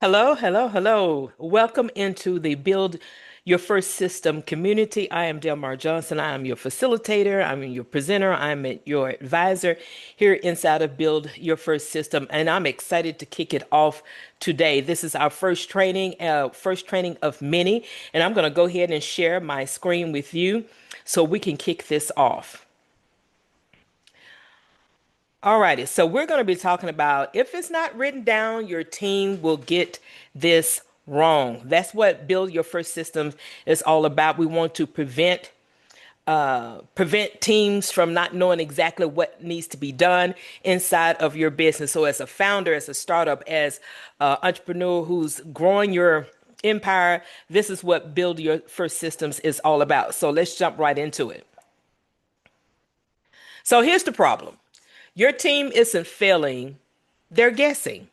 Hello, hello, hello. Welcome into the Build Your First System community. I am Delmar Johnson. I am your facilitator. I'm your presenter. I'm your advisor here inside of Build Your First System, and I'm excited to kick it off today. This is our first training of many, and I'm going to go ahead and share my screen with you so we can kick this off. Alrighty, so we're going to be talking about if it's not written down, your team will get this wrong. That's what Build Your First Systems is all about. We want to prevent teams from not knowing exactly what needs to be done inside of your business. So, as a founder, as a startup, as an entrepreneur who's growing your empire, this is what Build Your First Systems is all about. So, let's jump right into it. So, here's the problem. Your team isn't failing, they're guessing.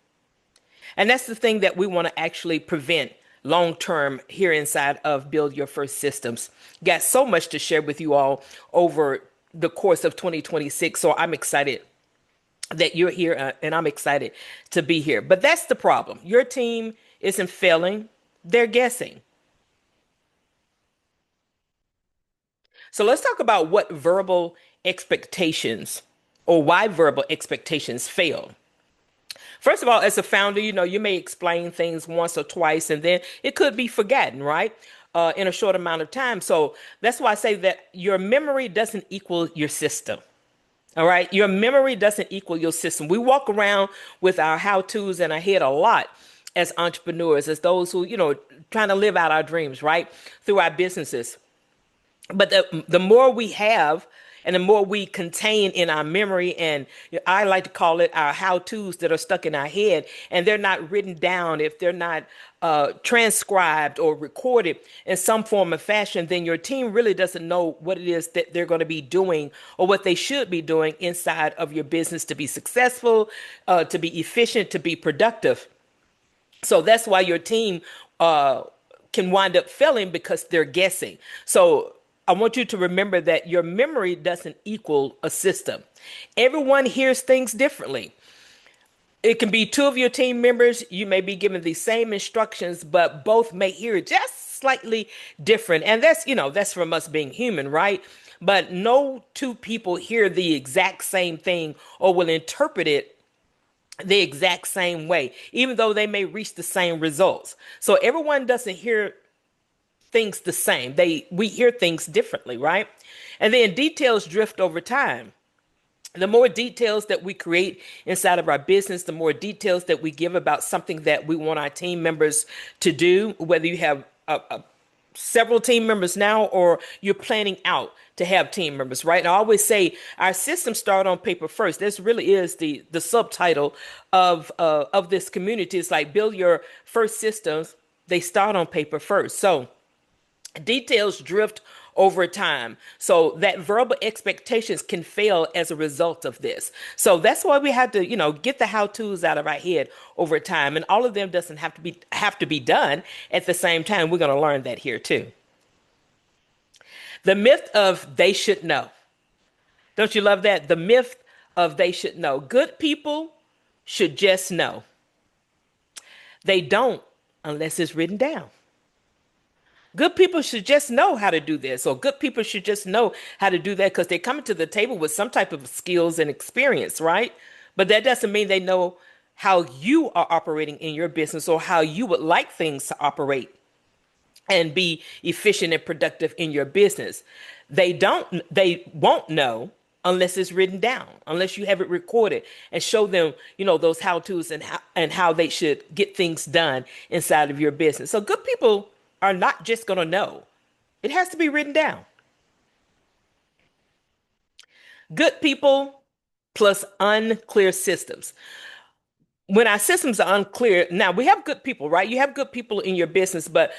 And that's the thing that we want to actually prevent long term here inside of Build Your First Systems. Got so much to share with you all over the course of 2026. So I'm excited that you're here and I'm excited to be here. But that's the problem. Your team isn't failing, they're guessing. So let's talk about what verbal expectations or why verbal expectations fail. First of all, as a founder, you may explain things once or twice and then it could be forgotten, right? In a short amount of time. So that's why I say that your memory doesn't equal your system. All right. Your memory doesn't equal your system. We walk around with our how to's in our head a lot as entrepreneurs, as those who, trying to live out our dreams, right? Through our businesses. But the more we have and the more we contain in our memory, and I like to call it our how-tos that are stuck in our head, and they're not written down, if they're not transcribed or recorded in some form or fashion, then your team really doesn't know what it is that they're going to be doing or what they should be doing inside of your business to be successful, to be efficient, to be productive. So that's why your team can wind up failing because they're guessing. So I want you to remember that your memory doesn't equal a system. Everyone hears things differently. It can be two of your team members. You may be given the same instructions, but both may hear it just slightly different. And that's from us being human, right? But no two people hear the exact same thing or will interpret it the exact same way, even though they may reach the same results. So everyone doesn't hear things the same. We hear things differently, right? And then details drift over time. The more details that we create inside of our business, the more details that we give about something that we want our team members to do, whether you have several team members now or you're planning out to have team members, right? And I always say our systems start on paper first. This really is the subtitle of this community. It's like build your first systems. They start on paper first. So details drift over time. So that verbal expectations can fail as a result of this. So that's why we have to, get the how-tos out of our head over time. And all of them doesn't have to be done at the same time. We're going to learn that here too. The myth of they should know. Don't you love that? The myth of they should know. Good people should just know. They don't unless it's written down. Good people should just know how to do this, or good people should just know how to do that because they're coming to the table with some type of skills and experience, right? But that doesn't mean they know how you are operating in your business or how you would like things to operate and be efficient and productive in your business. They won't know unless it's written down, unless you have it recorded and show them, those how-tos and how they should get things done inside of your business. So good people are not just going to know. It has to be written down. Good people plus unclear systems. When our systems are unclear, now we have good people, right? You have good people in your business, but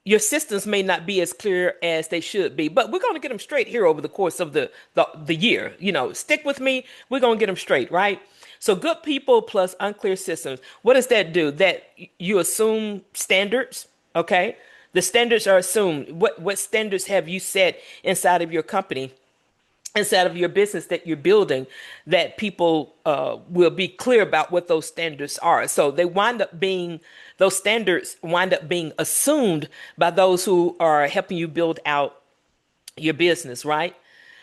your systems may not be as clear as they should be. But we're going to get them straight here over the course of the year. Stick with me. We're going to get them straight, right? So good people plus unclear systems. What does that do? That you assume standards, okay? The standards are assumed. What standards have you set inside of your company inside of your business that you're building, that people will be clear about what those standards are. So those standards wind up being assumed by those who are helping you build out your business, right?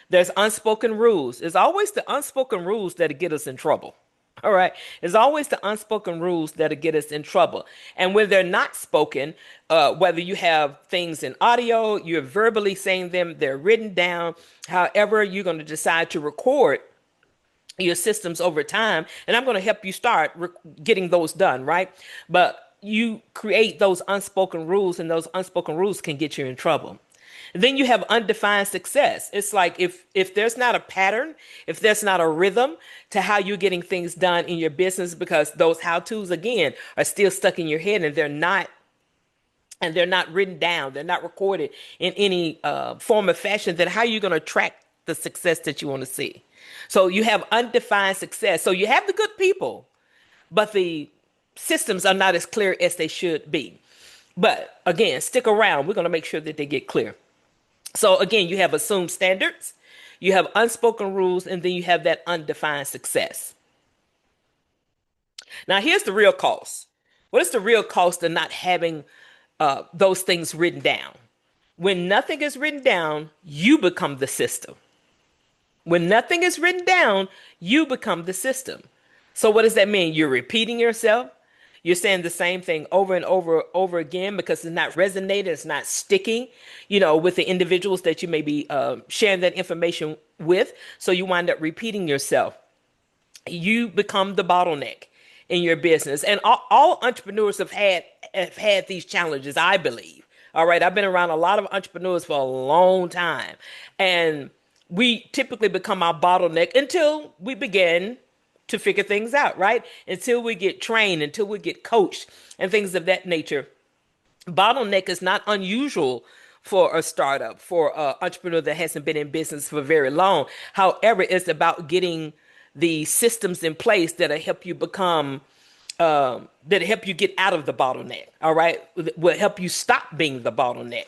There's unspoken rules. It's always the unspoken rules that get us in trouble. All right. It's always the unspoken rules that get us in trouble. And when they're not spoken, whether you have things in audio, you're verbally saying them, they're written down, however, you're going to decide to record your systems over time. And I'm going to help you start getting those done, right? But you create those unspoken rules, and those unspoken rules can get you in trouble. Then you have undefined success. It's like if there's not a pattern, if there's not a rhythm to how you're getting things done in your business, because those how-tos again are still stuck in your head, and they're not written down, they're not recorded in any form of fashion, then how are you going to track the success that you want to see? So you have undefined success. So you have the good people, but the systems are not as clear as they should be. But again, stick around. We're going to make sure that they get clear. So again, you have assumed standards, you have unspoken rules, and then you have that undefined success. Now, here's the real cost. What is the real cost of not having those things written down? When nothing is written down, you become the system. When nothing is written down, you become the system. So what does that mean? You're repeating yourself. You're saying the same thing over and over again because it's not resonating, it's not sticking, with the individuals that you may be sharing that information with. So you wind up repeating yourself. You become the bottleneck in your business. And all entrepreneurs have had these challenges, I believe. All right. I've been around a lot of entrepreneurs for a long time. And we typically become our bottleneck until we begin to figure things out, right? Until we get trained, until we get coached and things of that nature. Bottleneck is not unusual for a startup, for an entrepreneur that hasn't been in business for very long. However, it's about getting the systems in place that'll help you that'll help you get out of the bottleneck. All right. Will help you stop being the bottleneck.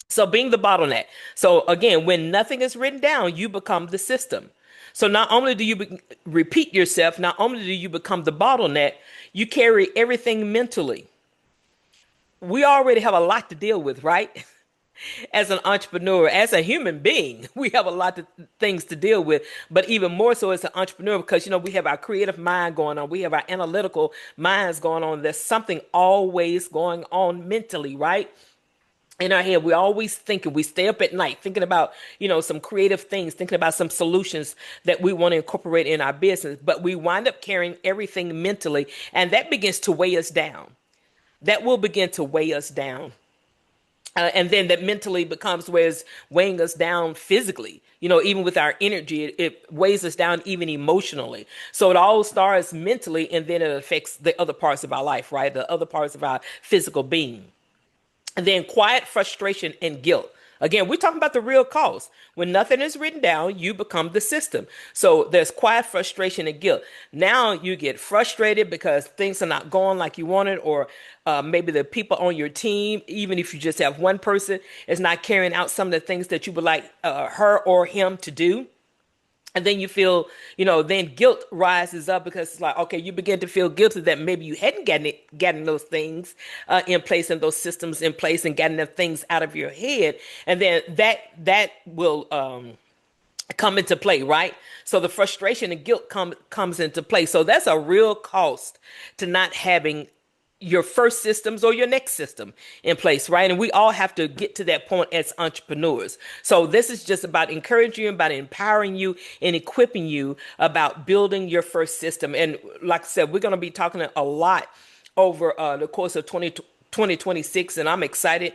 So being the bottleneck. So again, when nothing is written down, you become the system. So not only do you repeat yourself, not only do you become the bottleneck, you carry everything mentally. We already have a lot to deal with, right? As an entrepreneur, as a human being, we have a lot of things to deal with, but even more so as an entrepreneur, because, we have our creative mind going on. We have our analytical minds going on. There's something always going on mentally, right? In our head, we're always thinking. We stay up at night thinking about, some creative things, thinking about some solutions that we want to incorporate in our business. But we wind up carrying everything mentally, and that begins to weigh us down. That will begin to weigh us down. And then that mentally becomes where it's weighing us down physically. Even with our energy, it weighs us down even emotionally. So it all starts mentally, and then it affects the other parts of our life, right? The other parts of our physical being. And then quiet frustration and guilt. Again, we're talking about the real cause. When nothing is written down, you become the system. So there's quiet frustration and guilt. Now you get frustrated because things are not going like you wanted, or maybe the people on your team, even if you just have one person, is not carrying out some of the things that you would like her or him to do. And then you feel, then guilt rises up because it's like, okay, you begin to feel guilty that maybe you hadn't gotten those things in place, and those systems in place, and gotten the things out of your head. And then that will come into play, right? So the frustration and guilt comes into play. So that's a real cost to not having your first systems or your next system in place, right? And we all have to get to that point as entrepreneurs. So this is just about encouraging you, about empowering you, and equipping you about building your first system. And like I said, we're going to be talking a lot over the course of 2026, and I'm excited.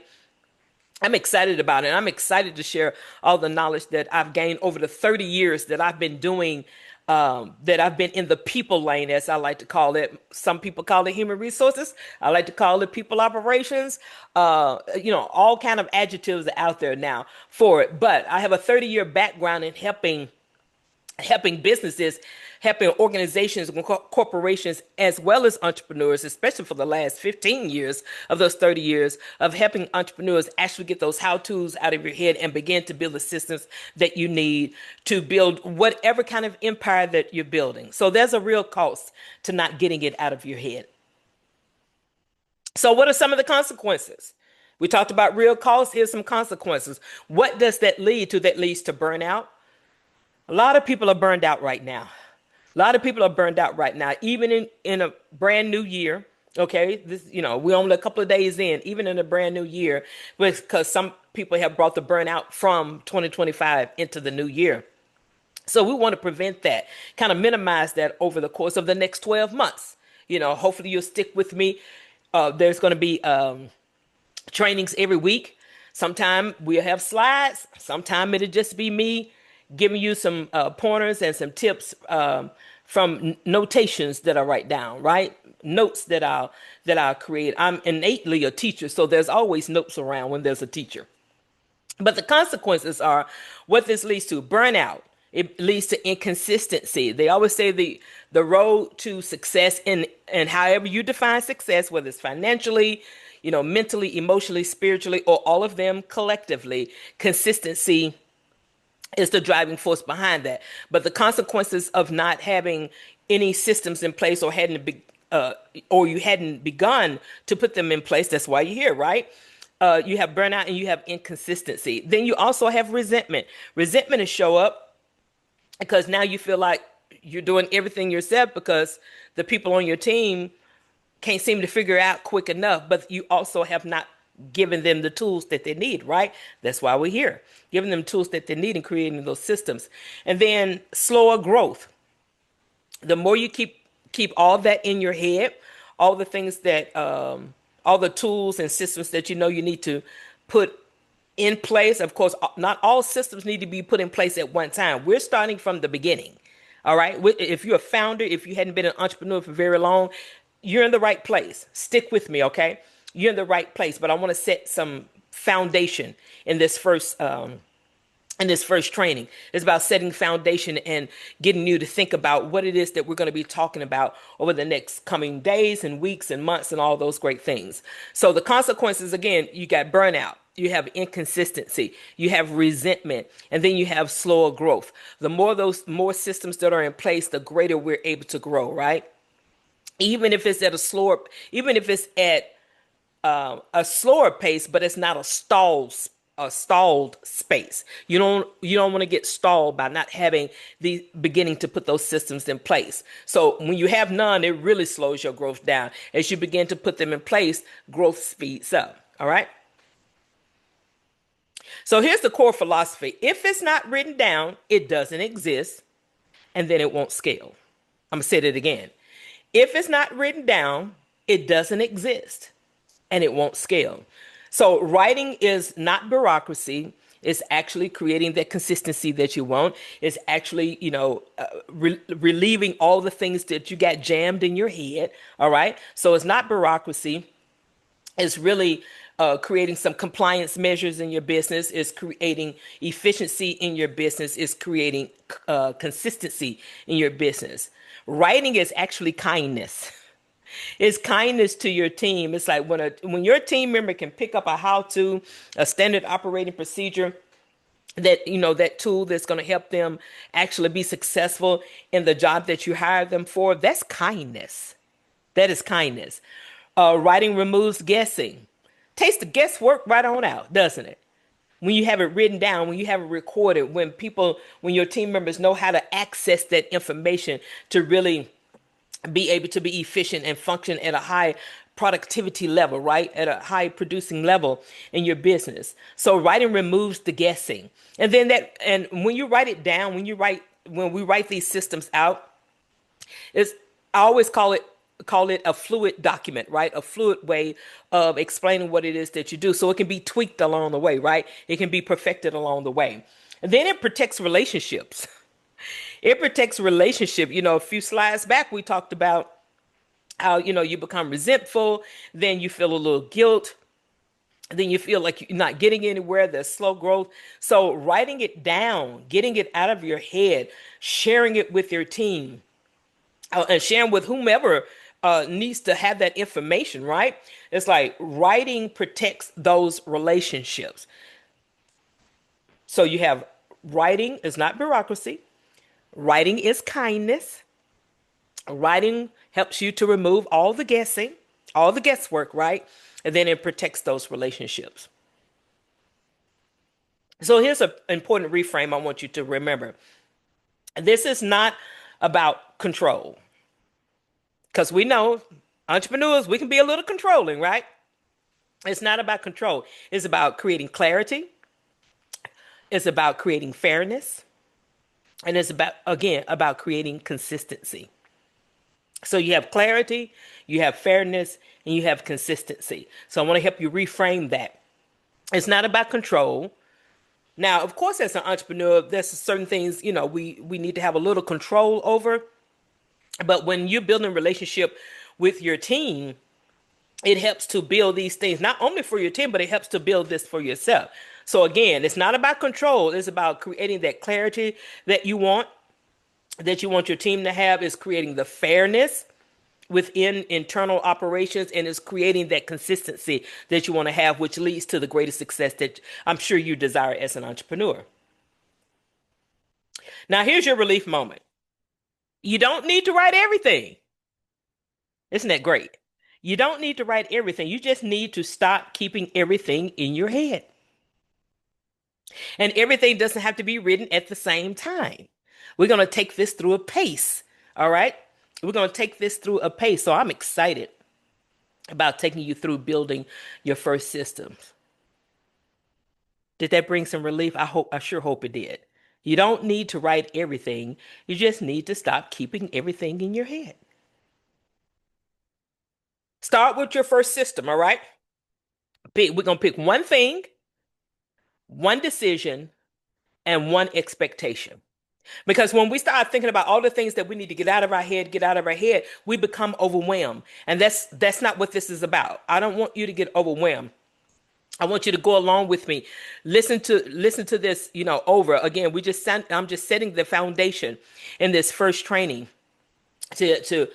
I'm excited about it. I'm excited to share all the knowledge that I've gained over the 30 years that I've been doing, that I've been in the people lane, as I like to call it. Some people call it human resources. I like to call it people operations. All kind of adjectives are out there now for it. But I have a 30-year background in helping helping businesses, helping organizations and corporations, as well as entrepreneurs, especially for the last 15 years of those 30 years of helping entrepreneurs actually get those how to's out of your head and begin to build the systems that you need to build whatever kind of empire that you're building. So there's a real cost to not getting it out of your head. So, what are some of the consequences? We talked about real costs. Here's some consequences. What does that lead to? That leads to burnout. A lot of people are burned out right now. A lot of people are burned out right now, even in a brand new year. Okay, this, we're only a couple of days in, even in a brand new year, because some people have brought the burnout from 2025 into the new year. So we want to prevent that, kind of minimize that over the course of the next 12 months. Hopefully you'll stick with me. There's going to be trainings every week. Sometime we'll have slides. Sometime it'll just be me giving you some pointers and some tips from notations that I write down, right? Notes that I'll create. I'm innately a teacher, so there's always notes around when there's a teacher. But the consequences are what this leads to: burnout. It leads to inconsistency. They always say the road to success, and however you define success, whether it's financially, mentally, emotionally, spiritually, or all of them collectively, consistency is the driving force behind that. But the consequences of not having any systems in place, or you hadn't begun to put them in place, that's why you're here, right? You have burnout and you have inconsistency. Then you also have resentment. Resentment will show up because now you feel like you're doing everything yourself because the people on your team can't seem to figure out quick enough, but you also have not given them the tools that they need, right? That's why we're here, giving them tools that they need and creating those systems. And then slower growth. The more you keep all that in your head, all the things that, all the tools and systems that you need to put in place. Of course, not all systems need to be put in place at one time. We're starting from the beginning. All right. If you're a founder, if you hadn't been an entrepreneur for very long, you're in the right place. Stick with me. Okay. You're in the right place, but I want to set some foundation in this first training. It's about setting foundation and getting you to think about what it is that we're going to be talking about over the next coming days and weeks and months and all those great things. So the consequences, again, you got burnout, you have inconsistency, you have resentment, and then you have slower growth. The more systems that are in place, the greater we're able to grow, right? Even if it's at a slower pace, but it's not a stalled space. You don't want to get stalled by not having the beginning to put those systems in place. So when you have none, it really slows your growth down. As you begin to put them in place, growth speeds up. All right. So here's the core philosophy. If it's not written down, it doesn't exist, and then it won't scale. I'm gonna say it again. If it's not written down, it doesn't exist, and it won't scale. So writing is not bureaucracy. It's actually creating that consistency that you want. It's actually, relieving all the things that you got jammed in your head. All right. So it's not bureaucracy. It's really creating some compliance measures in your business. It's creating efficiency in your business. It's creating consistency in your business. Writing is actually kindness. It's kindness to your team. It's like when your team member can pick up a how-to, a standard operating procedure, that tool that's going to help them actually be successful in the job that you hired them for. That's kindness. That is kindness. Writing removes guessing. Takes the guesswork right on out, doesn't it? When you have it written down, when you have it recorded, when your team members know how to access that information to really be able to be efficient and function at a high productivity level, right? At a high producing level in your business. So writing removes the guessing. And when you write it down, when we write these systems out, I always call it a fluid document, right? A fluid way of explaining what it is that you do. So it can be tweaked along the way, right? It can be perfected along the way. And then it protects relationships. It protects relationship. A few slides back, we talked about how, you become resentful, then you feel a little guilt. then you feel like you're not getting anywhere, there's slow growth. So writing it down, getting it out of your head, sharing it with your team, and sharing with whomever needs to have that information, right? It's like writing protects those relationships. So you have writing is not bureaucracy, writing is kindness. Writing helps you to remove all the guessing, all the guesswork, right? And then it protects those relationships. So here's an important reframe I want you to remember. This is not about control, because we know entrepreneurs, we can be a little controlling, right? It's not about control. It's about creating clarity. It's about creating fairness. And it's about, again, about creating consistency. So you have clarity, you have fairness, and you have consistency. So I want to help you reframe that. It's not about control. Now, of course, as an entrepreneur, there's certain things, we need to have a little control over. But when you're building a relationship with your team, it helps to build these things, not only for your team, but it helps to build this for yourself. So again, it's not about control. It's about creating that clarity that you want your team to have. Is creating the fairness within internal operations, and is creating that consistency that you want to have, which leads to the greatest success that I'm sure you desire as an entrepreneur. Now, here's your relief moment. You don't need to write everything. Isn't that great? You don't need to write everything. You just need to stop keeping everything in your head. And everything doesn't have to be written at the same time. We're going to take this through a pace. All right. We're going to take this through a pace. So I'm excited about taking you through building your first systems. Did that bring some relief? I sure hope it did. You don't need to write everything. You just need to stop keeping everything in your head. Start with your first system. All right. We're going to pick one thing, one decision, and one expectation. Because when we start thinking about all the things that we need to get out of our head, we become overwhelmed. And that's not what this is about. I don't want you to get overwhelmed. I want you to go along with me. Listen to this, over again. I'm just setting the foundation in this first training to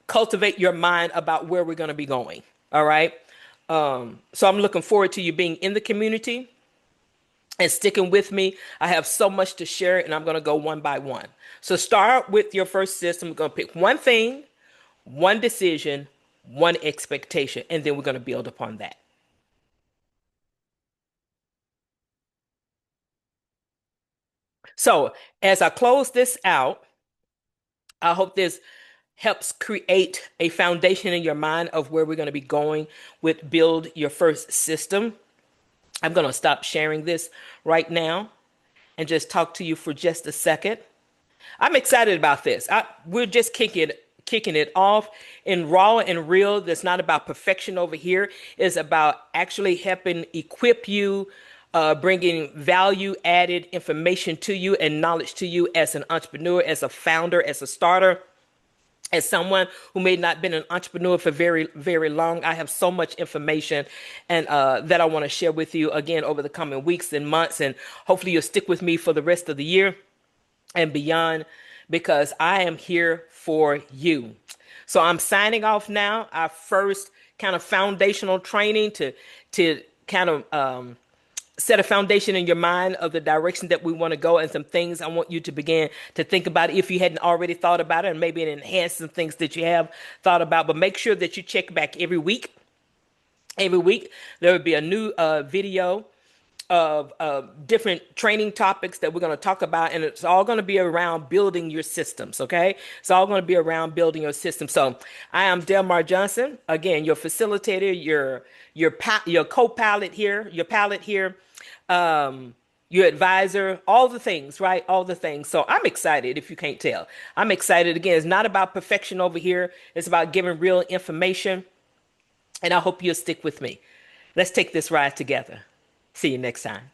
cultivate your mind about where we're going to be going. All right. So I'm looking forward to you being in the community and sticking with me. I have so much to share, and I'm going to go one by one. So start with your first system. We're going to pick one thing, one decision, one expectation, and then we're going to build upon that. So as I close this out, I hope this helps create a foundation in your mind of where we're going to be going with build your first system. I'm going to stop sharing this right now and just talk to you for just a second. I'm excited about this. We're just kicking it off in raw and real. That's not about perfection over here. It's about actually helping equip you, bringing value added information to you and knowledge to you as an entrepreneur, as a founder, as a starter. As someone who may not been an entrepreneur for very, very long, I have so much information and that I want to share with you again over the coming weeks and months. And hopefully you'll stick with me for the rest of the year and beyond, because I am here for you. So I'm signing off now. Our first kind of foundational training to kind of set a foundation in your mind of the direction that we want to go, and some things I want you to begin to think about if you hadn't already thought about it, and maybe enhance some things that you have thought about. But make sure that you check back every week. Every week there will be a new video of different training topics that we're going to talk about, and it's all going to be around building your systems. Okay, it's all going to be around building your system. So I am Delmar Johnson, again, your facilitator, your co-pilot here, your pilot here, your advisor, all the things, right? All the things. So I'm excited. If you can't tell, I'm excited. Again, it's not about perfection over here. It's about giving real information, and I hope you'll stick with me. Let's take this ride together. See you next time.